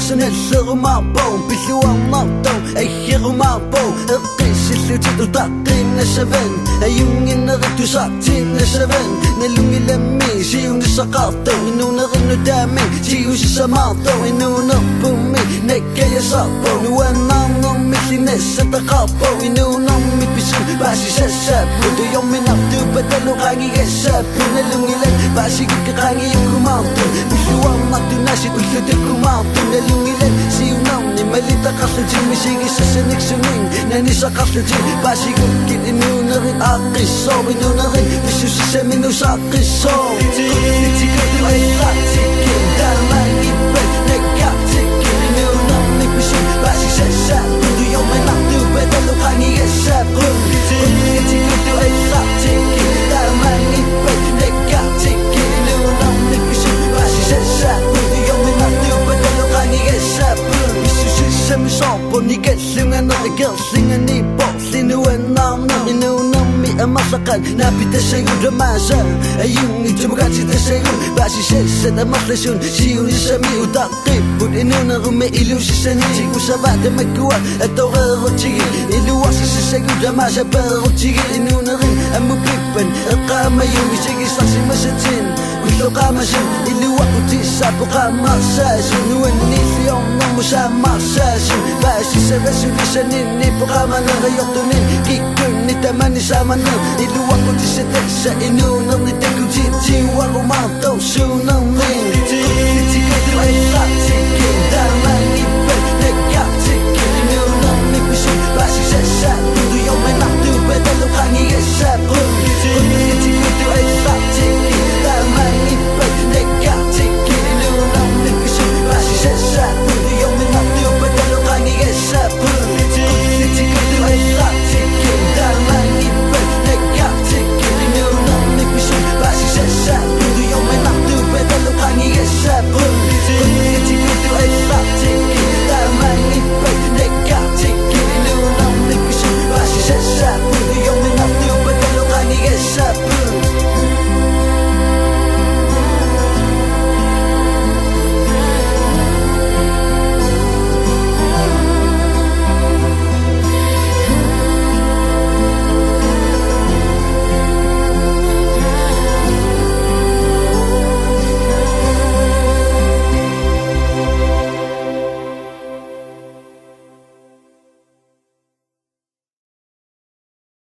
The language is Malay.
Personel serumarbon, piluamardon, ay hirumarbon. Eqisilututu taqin na seven, ayungin na rito sa atin na seven. Nalungilami, siyong nisakato, inunarin no dami, siyong sisamato, inunapumi, nekaya sapo. Nuwanang ng mitines sa takapo, inunang mipisun, basi sa sapo. Tuyong minakto, patalo kangi kasapo. Nalungilan, basi kakakangi yung kumato. Piluang matunasit, ulod yung kumato. Nalungilan, siyong nam, ni malita kasadjin, misigi sa saniksuning, nanisa kasadjin, basi kukit, inunarin akiso, inunarin, bisusi sa minu sa akiso. Nitsikado ay ratikin, damay ibay, nagkatikin, inunang mipisun, basi sa sapo. Tuyong minakto, patalo kangi kasapo. Nitsikado ay ratikin, damay ibay, nagkatikin, inunang mipisun, basi sa sapo. Tuyong minakto, patalo kangi kasapo. Semi sampo ni getlingan na getlingan ni sinuwan nam na inunang mi amasakan napita sa iyo dramasa ayung itumagat sita sa iyo basi sesa na maklasyon siyo ni sa mi utakip pud inunang rumailu si sa ni sigo sa bata magkuha at tawag chigil iluwas sa iyo dramasa pero chigil inunang rin amupipan akamayon isigi saksi masatin gusto ka masin iluwa ko tisa po ka masasin nuwan ni siyong nang musa masasin basi sa resolution ni po ka manarayok tunin kikun ni taman ni sama na iluwa ko tisa tesa inunang ni teko jiwa ko mataw sunang min nitsikado ay ratikin damay ibay nagkatikin inunang ni pisun basi sa sa tuyong manakto patalo kangi kasapo